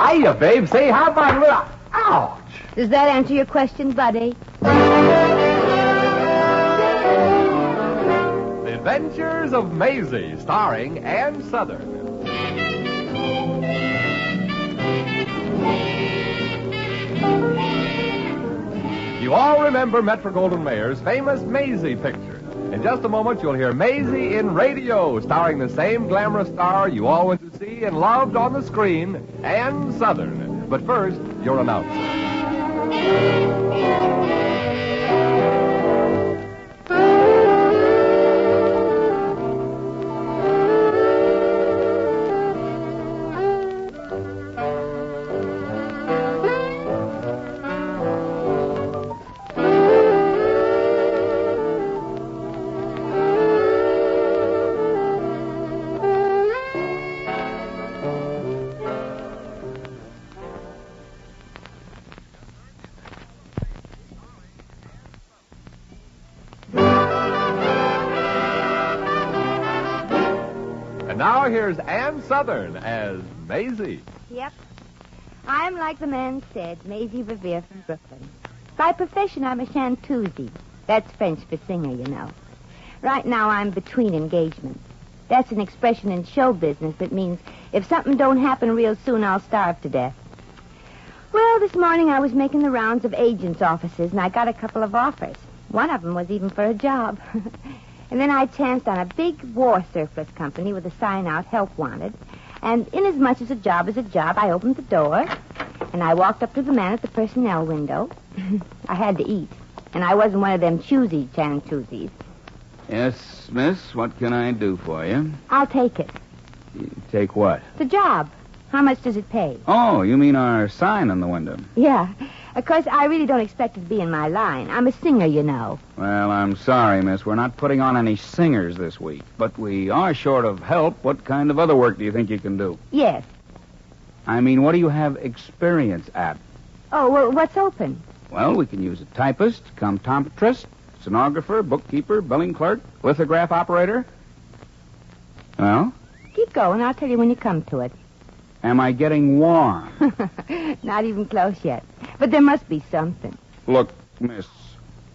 Hiya, babe. Say, how about a little... Ouch! Does that answer your question, buddy? The Adventures of Maisie, starring Ann Sothern. You all remember Metro-Goldwyn-Mayer's famous Maisie picture. In just a moment, you'll hear Maisie in radio, starring the same glamorous star you all went to see and loved on the screen, Ann Sothern. But first, your announcer. Now here's Ann Sothern as Maisie. Yep. I'm, like the man said, Maisie Revere from Brooklyn. By profession, I'm a chanteuse. That's French for singer, you know. Right now, I'm between engagements. That's an expression in show business that means if something don't happen real soon, I'll starve to death. Well, this morning I was making the rounds of agents' offices, and I got a couple of offers. One of them was even for a job. And then I chanced on a big war surplus company with a sign out, help wanted. And inasmuch as a job is a job, I opened the door, and I walked up to the man at the personnel window. I had to eat, and I wasn't one of them choosy chantoozies. Yes, miss, what can I do for you? I'll take it. Take what? The job. How much does it pay? Oh, you mean our sign on the window? Yeah. Of course, I really don't expect it to be in my line. I'm a singer, you know. Well, I'm sorry, miss. We're not putting on any singers this week. But we are short of help. What kind of other work do you think you can do? Yes. I mean, what do you have experience at? Oh, well, what's open? Well, we can use a typist, comptometrist, stenographer, bookkeeper, billing clerk, lithograph operator. Well? Keep going. I'll tell you when you come to it. Am I getting warm? Not even close yet. But there must be something. Look, miss,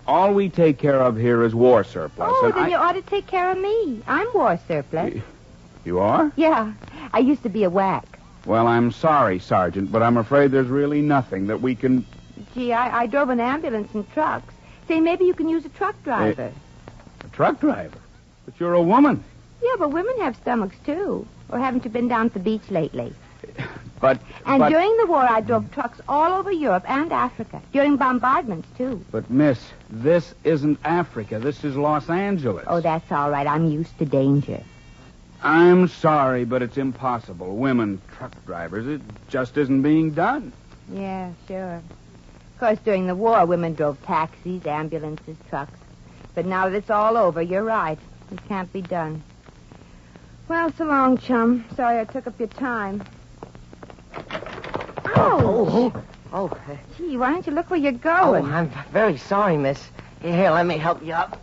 all we take care of here is war surplus. Oh, then you ought to take care of me. I'm war surplus. You are? Yeah. I used to be a whack. Well, I'm sorry, Sergeant, but I'm afraid there's really nothing that we can... Gee, I drove an ambulance and trucks. Say, maybe you can use a truck driver. A truck driver? But you're a woman. Yeah, but women have stomachs, too. Or haven't you been down to the beach lately? But during the war, I drove trucks all over Europe and Africa. During bombardments, too. But, miss, this isn't Africa. This is Los Angeles. Oh, that's all right. I'm used to danger. I'm sorry, but it's impossible. Women truck drivers, it just isn't being done. Yeah, sure. Of course, during the war, women drove taxis, ambulances, trucks. But now that it's all over, you're right. It can't be done. Well, so long, chum. Sorry I took up your time. Oh. Gee, why don't you look where you're Oh, going? I'm very sorry, miss. Here, let me help you up.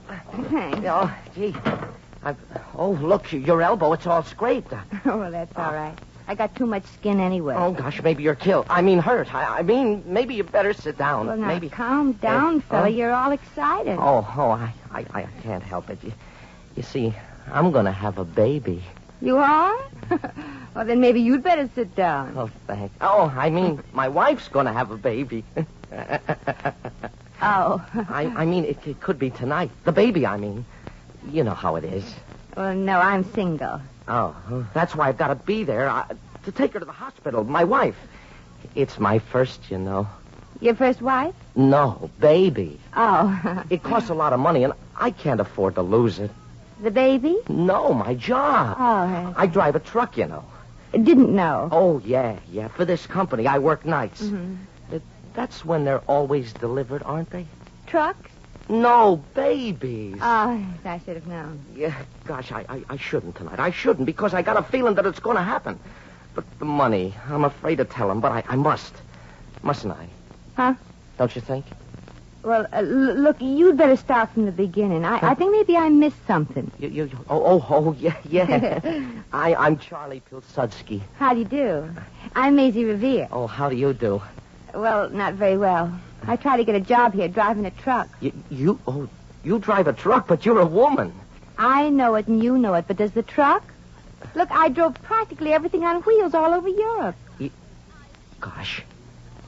Thanks. Oh, gee. Look, your elbow, it's all scraped. Oh, well, that's all right. I got too much skin anyway. Oh, gosh, maybe you're killed. I mean, hurt. I mean, maybe you better sit down. Well, now, maybe. calm down, fella. You're all excited. I can't help it. You see, I'm going to have a baby. You are? Well, then maybe you'd better sit down. Oh, thanks. Oh, I mean, my wife's going to have a baby. Oh. I mean, it could be tonight. The baby, I mean. You know how it is. Well, no, I'm single. Oh, that's why I've got to be there to take her to the hospital. My wife. It's my first, you know. Your first wife? No, baby. Oh. It costs a lot of money, and I can't afford to lose it. The baby? No, my job. Oh. I drive a truck, you know. Didn't know. Oh, yeah. For this company, I work nights. Mm-hmm. That's when they're always delivered, aren't they? Trucks? No, babies. Oh, I should have known. Yeah, gosh, I shouldn't tonight. I shouldn't, because I got a feeling that it's going to happen. But the money, I'm afraid to tell him, but I must. Mustn't I? Huh? Don't you think? Well, look, you'd better start from the beginning. I think maybe I missed something. Yeah. I'm Charlie Pilsudski. How do you do? I'm Maisie Revere. Oh, how do you do? Well, not very well. I try to get a job here driving a truck. You drive a truck, but you're a woman. I know it and you know it, but does the truck? Look, I drove practically everything on wheels all over Europe. Gosh.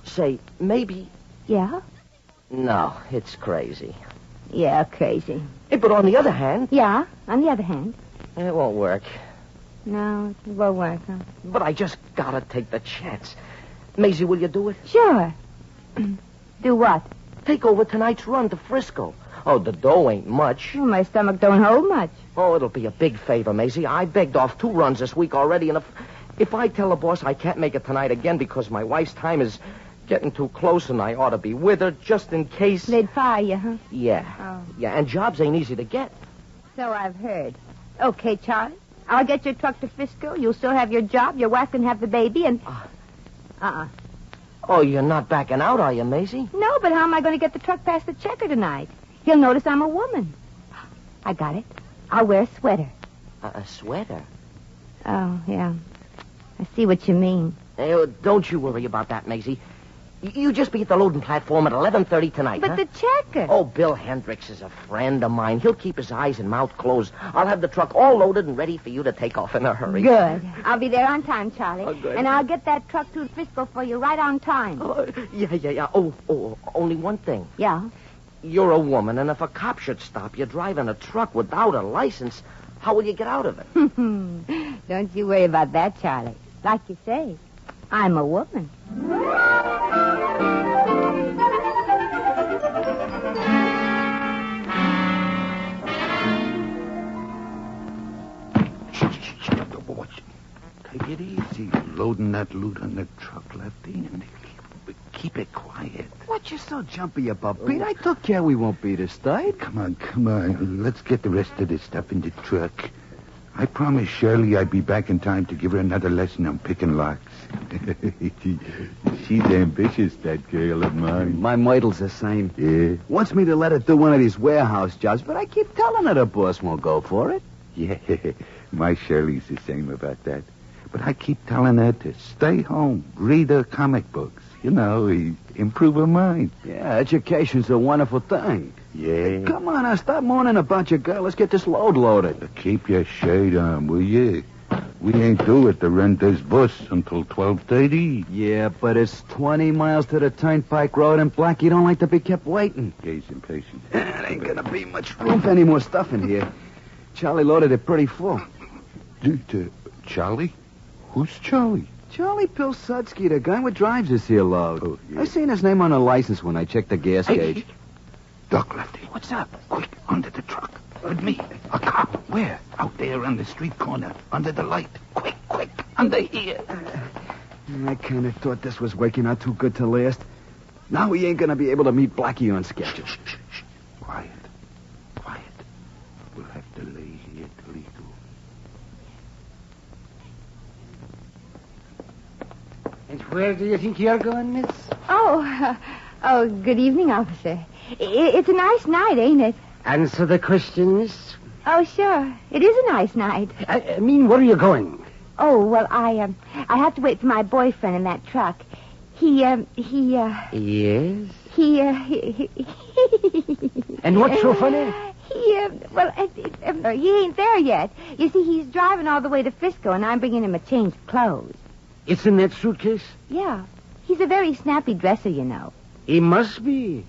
Say, maybe... Yeah? No, it's crazy. Yeah, crazy. Hey, but on the other hand... Yeah, on the other hand. It won't work. No, it won't work, huh? But I just gotta take the chance. Maisie, will you do it? Sure. Do what? Take over tonight's run to Frisco. Oh, the dough ain't much. Oh, my stomach don't hold much. Oh, it'll be a big favor, Maisie. I begged off 2 runs this week already, and if I tell the boss I can't make it tonight again because my wife's time is getting too close and I ought to be with her just in case... They'd fire you, huh? Yeah. Oh. Yeah, and jobs ain't easy to get. So I've heard. Okay, Charlie. I'll get your truck to Frisco. You'll still have your job. Your wife can have the baby, and... Oh, you're not backing out, are you, Maisie? No, but how am I going to get the truck past the checker tonight? He'll notice I'm a woman. I got it. I'll wear a sweater. A sweater? Oh, yeah. I see what you mean. Hey, don't you worry about that, Maisie. You just be at the loading platform at 11:30 tonight, But the checker... Oh, Bill Hendricks is a friend of mine. He'll keep his eyes and mouth closed. I'll have the truck all loaded and ready for you to take off in a hurry. Good. I'll be there on time, Charlie. Oh, good. And I'll get that truck to Frisco for you right on time. Oh, yeah. Oh, only one thing. Yeah? You're a woman, and if a cop should stop you driving a truck without a license, how will you get out of it? Don't you worry about that, Charlie. Like you say, I'm a woman. Take it easy. Loading that loot on the truck, Lefty, and keep it quiet. What you so jumpy about, Pete? I took care we won't be this night. Come on. Let's get the rest of this stuff in the truck. I promised Shirley I'd be back in time to give her another lesson on picking locks. She's ambitious, that girl of mine. My Myrtle's the same. Yeah? Wants me to let her do one of these warehouse jobs, but I keep telling her the boss won't go for it. Yeah, my Shirley's the same about that. But I keep telling her to stay home, read her comic books. You know, improve her mind. Yeah, education's a wonderful thing. Yeah. Come on, now, stop moaning about your girl. Let's get this load loaded. Keep your shade on, will you? We ain't due at the rent this bus until 12:30. Yeah, but it's 20 miles to the Turnpike Road, and Blackie don't like to be kept waiting. He's impatient. There ain't gonna be much room for any more stuff in here. Charlie loaded it pretty full. Charlie? Who's Charlie? Charlie Pilsudski, the guy what drives this here load. Oh, yeah. I seen his name on the license when I checked the gas gauge. Duck, Lefty. What's up? Quick, under the truck. With me. A cop. Where? Out there on the street corner. Under the light. Quick. Under here. I kind of thought this was working out too good to last. Now we ain't gonna be able to meet Blackie on schedule. Shh. Quiet. We'll have to lay here till he goes. And where do you think you're going, miss? Oh, good evening, officer. It's a nice night, ain't it? Answer the question, miss. Oh, sure. It is a nice night. I mean, where are you going? Oh, well, I have to wait for my boyfriend in that truck. Yes? He And what's so funny? He ain't there yet. You see, he's driving all the way to Frisco, and I'm bringing him a change of clothes. It's in that suitcase? Yeah. He's a very snappy dresser, you know. He must be.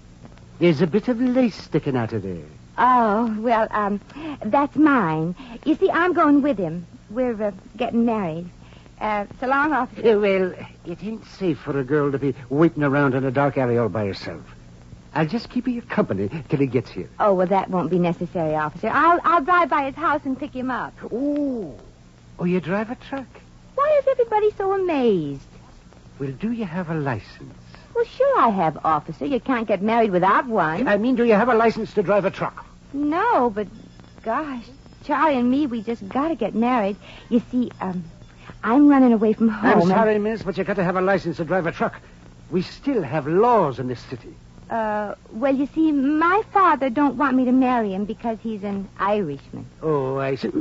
There's a bit of lace sticking out of there. Oh, well, that's mine. You see, I'm going with him. We're getting married. So long, officer. Well, it ain't safe for a girl to be waiting around in a dark alley all by herself. I'll just keep you company till he gets here. Oh, well, that won't be necessary, officer. I'll drive by his house and pick him up. Oh, you drive a truck? Why is everybody so amazed? Well, do you have a license? Well, sure I have, officer. You can't get married without one. I mean, do you have a license to drive a truck? No, but, gosh, Charlie and me, we just got to get married. You see, I'm running away from home. I'm sorry, miss, but you got to have a license to drive a truck. We still have laws in this city. Well, you see, my father don't want me to marry him because he's an Irishman. Oh, I see.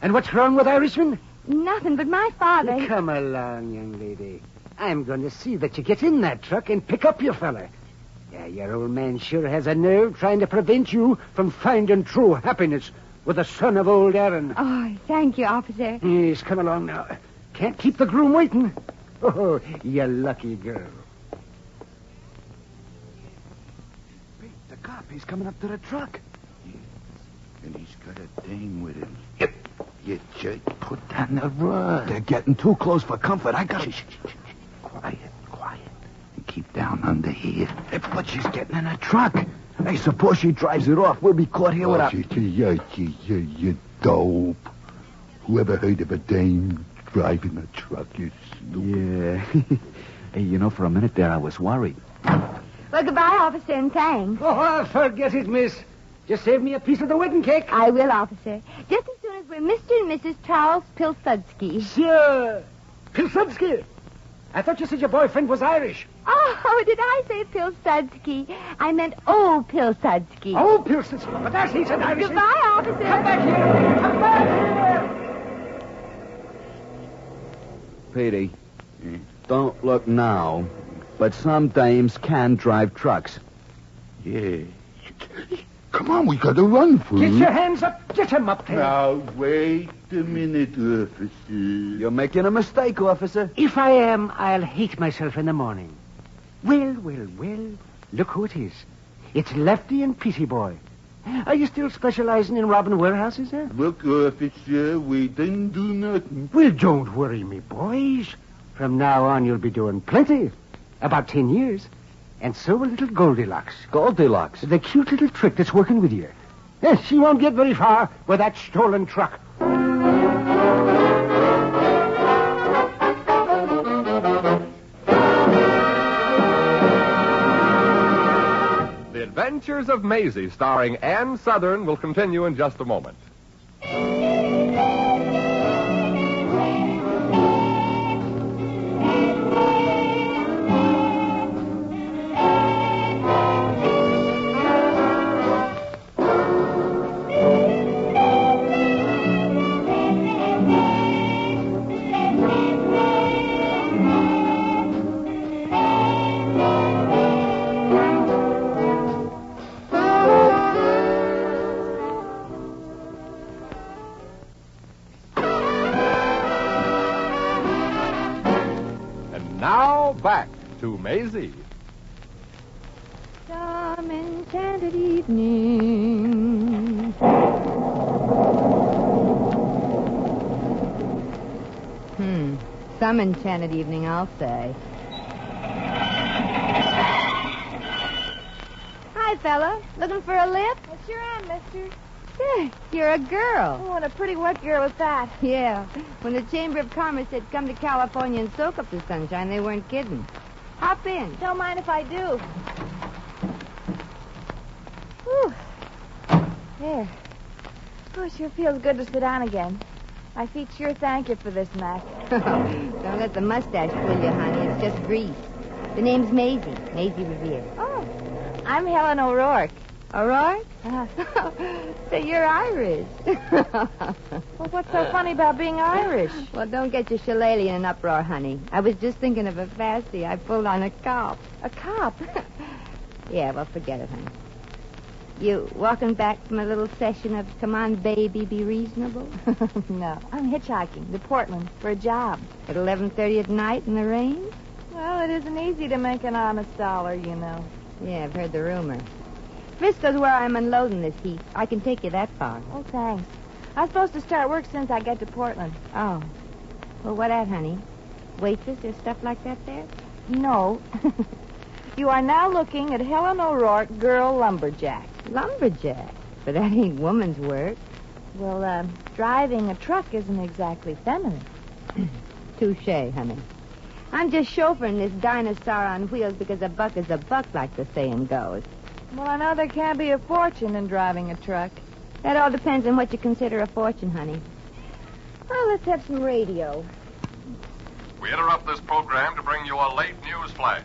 And what's wrong with Irishmen? Nothing, but my father... Come along, young lady. I'm going to see that you get in that truck and pick up your fella. Yeah, your old man sure has a nerve trying to prevent you from finding true happiness with the son of old Aaron. Oh, thank you, officer. Yes, come along now. Can't keep the groom waiting. Oh, you lucky girl. Hey, the cop, he's coming up to the truck. And he's got a dame with him. Yep. You just put down the rug. They're getting too close for comfort. I got to... Quiet. And keep down under here. Hey, but she's getting in a truck. Hey, suppose she drives it off. We'll be caught here without... You dope. Whoever heard of a dame driving a truck, you stupid. Yeah. Hey, you know, for a minute there, I was worried. Well, goodbye, officer, and thanks. Oh, forget it, miss. Just save me a piece of the wedding cake. I will, officer. Just as soon as we're Mr. and Mrs. Charles Pilsudski. Sure. Pilsudski. I thought you said your boyfriend was Irish. Oh, did I say Pilsudski? I meant old Pilsudski. Oh, Pilsudski. But that's he's an Irish. Goodbye, officer. Come back here. Come back here. Petey, don't look now, but some dames can drive trucks. Yeah. Come on, we gotta run, fool. Get your hands up. Get him up there. Now, wait a minute, officer. You're making a mistake, officer. If I am, I'll hate myself in the morning. Well. Look who it is. It's Lefty and Petey Boy. Are you still specializing in robbing warehouses, eh? Look, officer, we didn't do nothing. Well, don't worry me, boys. From now on, you'll be doing plenty. About 10 years. And so will little Goldilocks. Goldilocks? The cute little trick that's working with you. Yes, she won't get very far with that stolen truck. The Adventures of Maisie, starring Ann Sothern, will continue in just a moment. Now back to Maisie. Some enchanted evening. Some enchanted evening, I'll say. Hi, fella. Looking for a lift? I sure am, mister. You're a girl. Oh, and a pretty wet girl at that. Yeah. When the Chamber of Commerce said come to California and soak up the sunshine, they weren't kidding. Hop in. Don't mind if I do. Whew. There. Oh, it sure feels good to sit down again. My feet sure thank you for this, Mac. Don't let the mustache fool you, honey. It's just grease. The name's Maisie. Maisie Revere. Oh, I'm Helen O'Rourke. O'Rourke? So you're Irish. Well, what's so funny about being Irish? Well, don't get your shillelagh in an uproar, honey. I was just thinking of a fasty I pulled on a cop. A cop? Yeah, well, forget it, honey. You walking back from a little session of Come On, Baby, Be Reasonable? No, I'm hitchhiking to Portland for a job. At 11:30 at night in the rain? Well, it isn't easy to make an honest dollar, you know. Yeah, I've heard the rumor. Frisco's where I'm unloading this heap. I can take you that far. Oh, thanks. I'm supposed to start work since I get to Portland. Oh. Well, what at, honey? Waitress or stuff like that there? No. You are now looking at Helen O'Rourke, girl lumberjack. Lumberjack? But that ain't woman's work. Well, driving a truck isn't exactly feminine. Touché, honey. I'm just chauffeuring this dinosaur on wheels because a buck is a buck, like the saying goes. Well, I know there can be a fortune in driving a truck. That all depends on what you consider a fortune, honey. Well, let's have some radio. We interrupt this program to bring you a late news flash.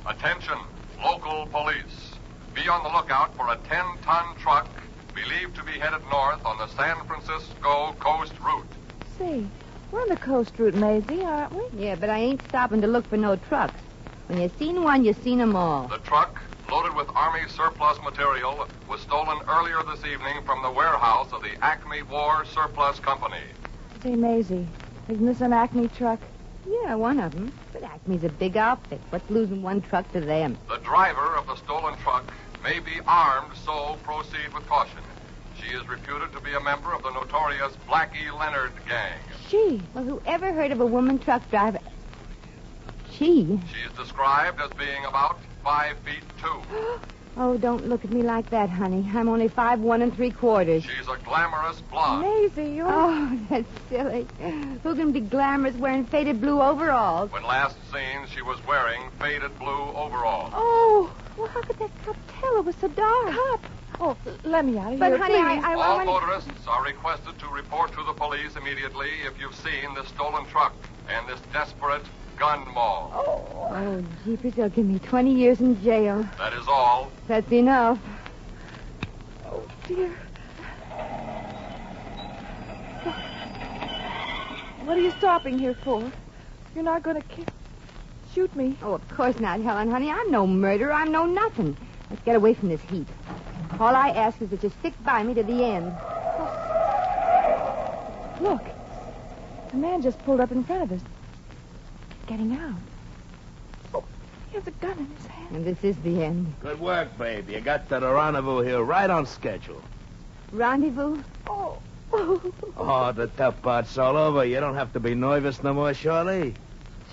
Attention, local police. Be on the lookout for a 10-ton truck believed to be headed north on the San Francisco coast route. Say, We're on the coast route, Maisie, aren't we? Yeah, but I ain't stopping to look for no trucks. When you seen one, you seen 'em all. The truck, loaded with Army surplus material, was stolen earlier this evening from the warehouse of the Acme War Surplus Company. Say, Maisie, isn't this an Acme truck? Yeah, one of 'em. But Acme's a big outfit. What's losing one truck to them? The driver of the stolen truck may be armed, so proceed with caution. She is reputed to be a member of the notorious Blackie Leonard gang. She. Well, who ever heard of a woman truck driver? She? She is described as being about 5 feet 2. Oh, don't look at me like that, honey. I'm only 5'1 3/4. She's a glamorous blonde. Maisie, you're... Oh, that's silly. Who can be glamorous wearing faded blue overalls? When last seen, she was wearing faded blue overalls. Oh, Well, how could that cop tell? It was so dark. cop. Oh, let me out of But, here, honey, please. I All want motorists are requested to report to the police immediately if you've seen this stolen truck and this desperate gun maul. Oh, jeepers, they'll give me 20 years in jail. That is all. That's enough. Oh, dear. What are you stopping here for? You're not going to shoot me. Oh, of course not, Helen, honey. I'm no murderer. I'm no nothing. Let's get away from this heat. All I ask is that you stick by me to the end. Look. The man just pulled up in front of us. Getting out. Oh, he has a gun in his hand. And this is the end. Good work, babe. You got to the rendezvous here right on schedule. Rendezvous? Oh. Oh, the tough part's all over. You don't have to be nervous no more, Shirley.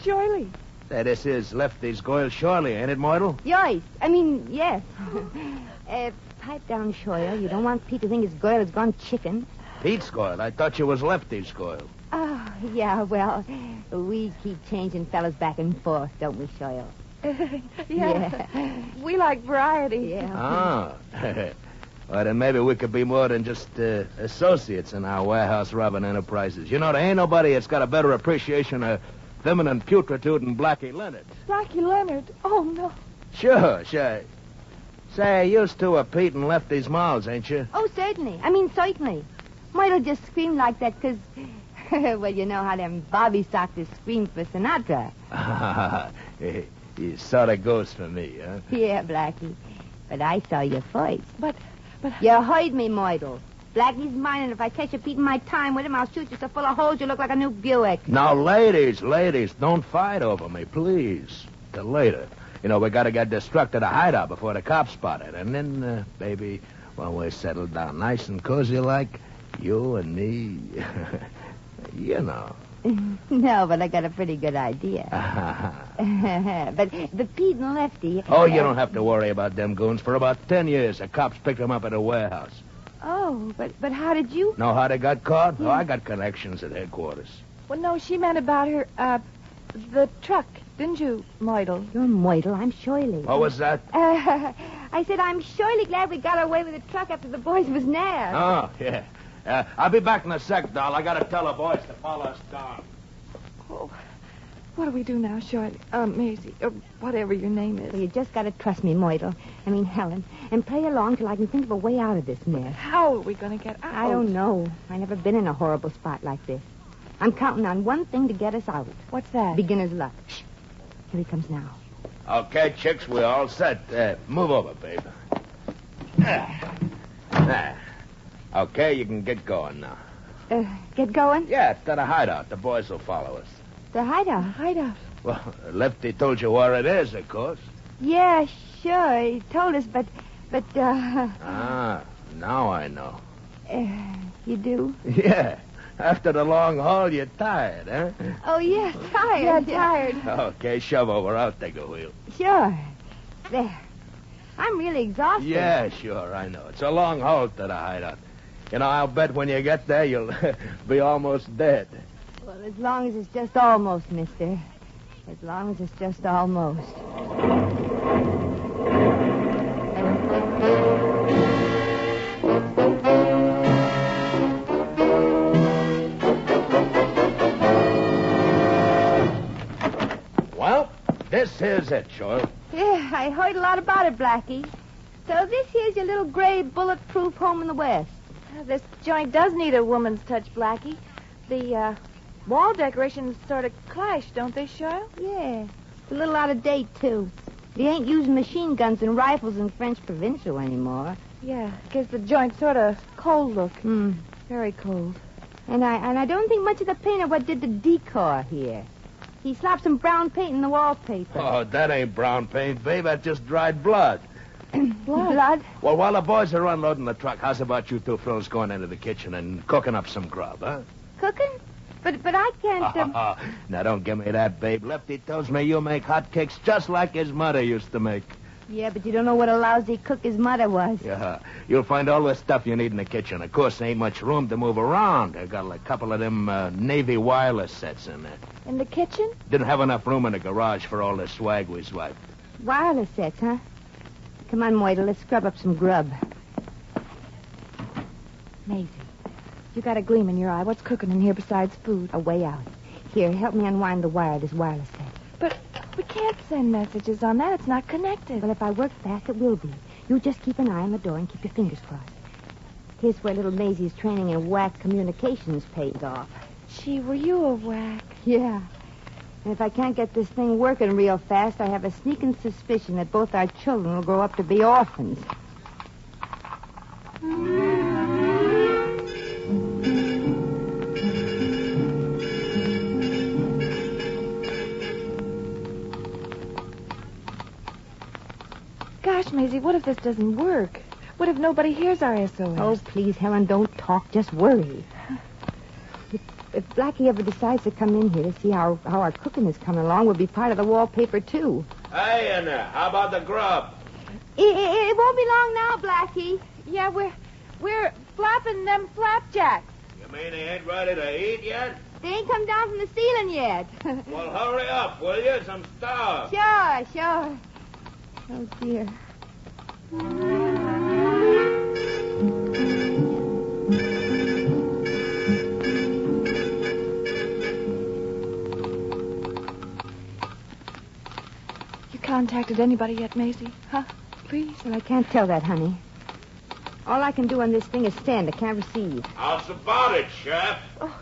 Surely. Say, this is Lefty's girl, Shirley, ain't it, Myrtle? Yes. Yes. Pipe down, Shoyle. You don't want Pete to think his girl has gone chicken. Pete's girl. I thought you was Lefty's girl. Oh, yeah, well, we keep changing fellas back and forth, don't we, Shoyle? Yeah. We like variety. Yeah. Ah. Well, then maybe we could be more than just associates in our warehouse robbing enterprises. You know, there ain't nobody that's got a better appreciation of feminine putretude than Blackie Leonard. Blackie Leonard? Oh, no. Sure. Say, you two are Pete and Lefty's mouths, ain't you? Oh, certainly. Certainly. Myrtle just screamed like that because, well, you know how them Bobby Soxers scream for Sinatra. He sort of goes for me, huh? Yeah, Blackie. But I saw you first. But... You heard me, Myrtle. Blackie's mine, and if I catch you beating my time with him, I'll shoot you so full of holes you look like a new Buick. Now, ladies, don't fight over me, please. Till later. You know, we got to get this truck to the hideout before the cops spot it. And then, baby, when we're settled down nice and cozy like, you and me, you know. No, but I got a pretty good idea. But Pete and Lefty... Oh, you don't have to worry about them goons. For about 10 years, the cops picked them up at a warehouse. Oh, but how did you... Know how they got caught? Yeah. Oh, I got connections at headquarters. Well, no, she meant about her, the truck, didn't you, Myrtle? You're Myrtle. I'm Shirley. What was that? I said I'm surely glad we got away with the truck after the boys was nabbed. Oh, yeah. I'll be back in a sec, doll. I got to tell the boys to follow us down. Oh, what do we do now, Shirley? Maisie, or whatever your name is. Well, you just got to trust me, Myrtle. Helen. And play along till I can think of a way out of this mess. How are we going to get out? I don't know. I've never been in a horrible spot like this. I'm counting on one thing to get us out. What's that? Beginner's luck. Shh. Here he comes now. Okay, chicks, we're all set. Move over, babe. Okay, you can get going now. Get going? Yeah, it's to the hideout. The boys will follow us. The hideout? Hideout. Well, Lefty told you where it is, of course. Yeah, sure. He told us, but... Ah, now I know. You do? Yeah. After the long haul, you're tired, huh? Oh, yeah, tired. Yeah, tired. Okay, shove over. I'll take a wheel. Sure. There. I'm really exhausted. Yeah, sure, I know. It's a long haul to the hideout. You know, I'll bet when you get there, you'll be almost dead. Well, as long as it's just almost, mister. As long as it's just almost. Well, this here's it, Shirley. Yeah, I heard a lot about it, Blackie. So this here's your little gray bulletproof home in the West. This joint does need a woman's touch, Blackie. The wall decorations sort of clash, don't they, Cheryl? Yeah. It's a little out of date, too. They ain't using machine guns and rifles in French Provincial anymore. Yeah, gives the joint sort of cold look. Very cold. And I don't think much of the painter what did the decor here. He slapped some brown paint in the wallpaper. Oh, that ain't brown paint, babe. That's just dried blood. Blood? Well, while the boys are unloading the truck, how's about you two fellas going into the kitchen and cooking up some grub, huh? Cooking? But I can't... Now, don't give me that, babe. Lefty tells me you make hot cakes just like his mother used to make. Yeah, but you don't know what a lousy cook his mother was. Yeah, you'll find all the stuff you need in the kitchen. Of course, there ain't much room to move around. I got a couple of them Navy wireless sets in there. In the kitchen? Didn't have enough room in the garage for all the swag we swiped. Wireless sets, huh? Come on, Moida, let's scrub up some grub. Maisie, you got a gleam in your eye. What's cooking in here besides food? A way out. Here, help me unwind the wire of this wireless set. But we can't send messages on that. It's not connected. Well, if I work fast, it will be. You just keep an eye on the door and keep your fingers crossed. Here's where little Maisie's training in whack communications pays off. Gee, were you a whack? Yeah. And if I can't get this thing working real fast, I have a sneaking suspicion that both our children will grow up to be orphans. Gosh, Maisie, what if this doesn't work? What if nobody hears our SOS? Oh, please, Helen, don't talk. Just worry. If Blackie ever decides to come in here to see how our cooking is coming along, we'll be part of the wallpaper, too. Hey, and how about the grub? It won't be long now, Blackie. Yeah, we're flapping them flapjacks. You mean they ain't ready to eat yet? They ain't come down from the ceiling yet. Well, hurry up, will you? I'm starved. Sure. Oh, dear. You contacted anybody yet, Maisie? Huh? Please? Well, I can't tell that, honey. All I can do on this thing is stand. I can't receive. How's about it, Chef? Oh,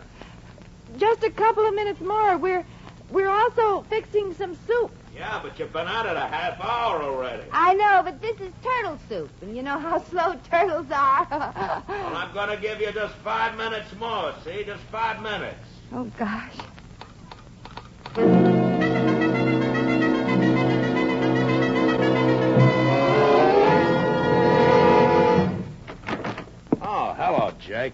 just a couple of minutes more. We're also fixing some soup. Yeah, but you've been at it a half hour already. I know, but this is turtle soup, and you know how slow turtles are. Well, I'm going to give you just 5 minutes more, see? Just 5 minutes. Oh, gosh. Oh, hello, Jake.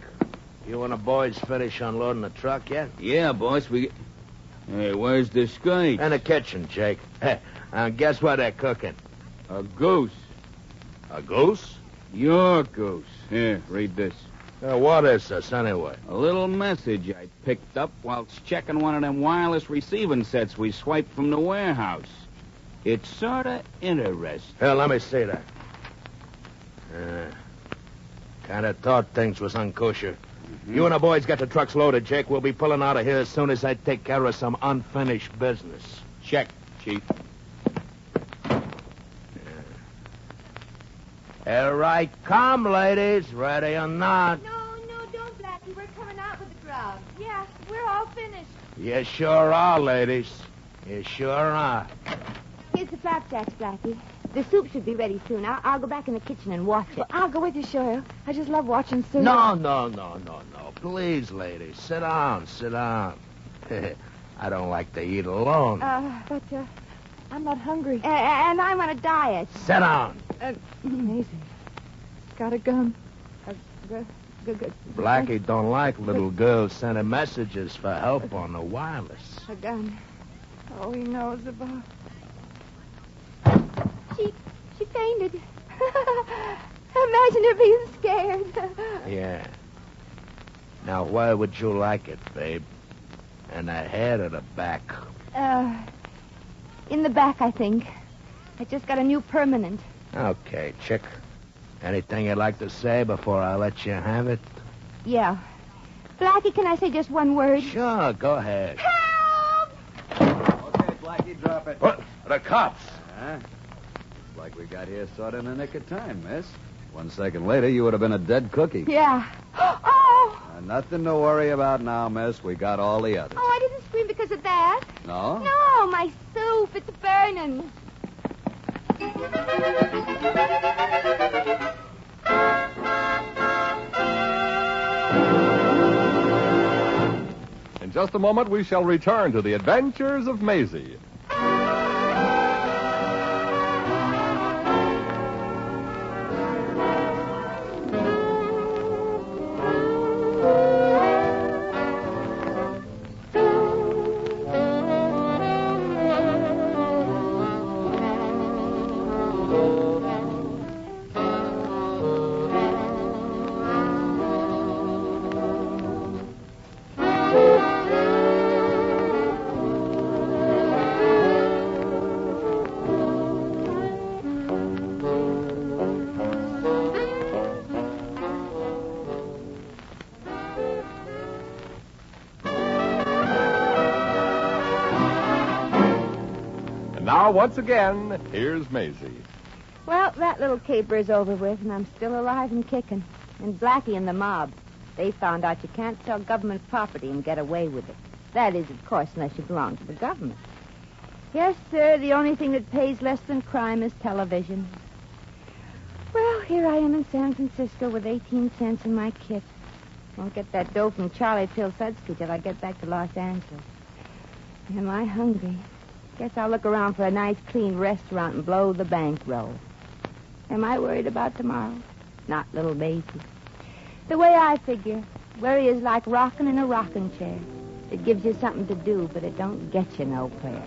You and the boys finish unloading the truck yet? Yeah, boss, Hey, where's the skate? In the kitchen, Jake. Hey, guess what they're cooking? A goose. A goose? Your goose. Here, read this. What is this, anyway? A little message I picked up whilst checking one of them wireless receiving sets we swiped from the warehouse. It's sort of interesting. Here, let me see that. Kind of thought things was unkosher. You and the boys get the trucks loaded, Jake. We'll be pulling out of here as soon as I take care of some unfinished business. Check, Chief. Here I come, ladies. Ready or not. No, don't, Blackie. We're coming out with the crowd. Yeah, we're all finished. You sure are, ladies. You sure are. Here's the flapjacks, Blackie. The soup should be ready soon. I'll go back in the kitchen and wash it. Well, I'll go with you, Cheryl. I just love watching soup. No. Please, ladies, sit down. I don't like to eat alone. But I'm not hungry. And I'm on a diet. Sit down. Maisie, got a gun. Good. Blackie don't like little girls sending messages for help on the wireless. A gun. Oh, he knows about... She fainted. Imagine her being scared. Yeah. Now, where would you like it, babe? In the head or the back? In the back, I think. I just got a new permanent. Okay, chick. Anything you'd like to say before I let you have it? Yeah. Blackie, can I say just one word? Sure, go ahead. Help! Okay, Blackie, drop it. What? The cops. Huh? Like we got here sort of in the nick of time, miss. 1 second later, you would have been a dead cookie. Yeah. Oh! Nothing to worry about now, miss. We got all the others. Oh, I didn't scream because of that. No? No, my soup. It's burning. In just a moment, we shall return to the Adventures of Maisie. Now, once again, here's Maisie. Well, that little caper is over with, and I'm still alive and kicking. And Blackie and the mob, they found out you can't sell government property and get away with it. That is, of course, unless you belong to the government. Yes, sir, the only thing that pays less than crime is television. Well, here I am in San Francisco with 18 cents in my kit. Won't get that dough from Charlie Pilsudski till I get back to Los Angeles. Am I hungry? Guess I'll look around for a nice, clean restaurant and blow the bankroll. Am I worried about tomorrow? Not little Maisie. The way I figure, worry is like rocking in a rocking chair. It gives you something to do, but it don't get you nowhere.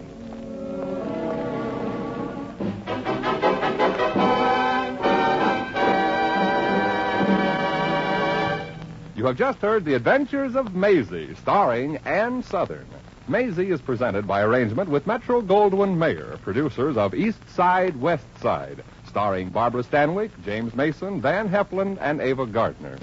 You have just heard The Adventures of Maisie, starring Ann Sothern. Maisie is presented by arrangement with Metro-Goldwyn-Mayer, producers of East Side, West Side, starring Barbara Stanwyck, James Mason, Van Heflin, and Ava Gardner.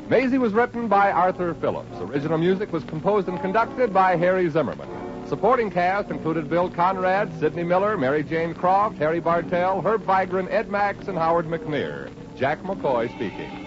Maisie was written by Arthur Phillips. Original music was composed and conducted by Harry Zimmerman. Supporting cast included Bill Conrad, Sidney Miller, Mary Jane Croft, Harry Bartell, Herb Vigran, Ed Max, and Howard McNear. Jack McCoy speaking.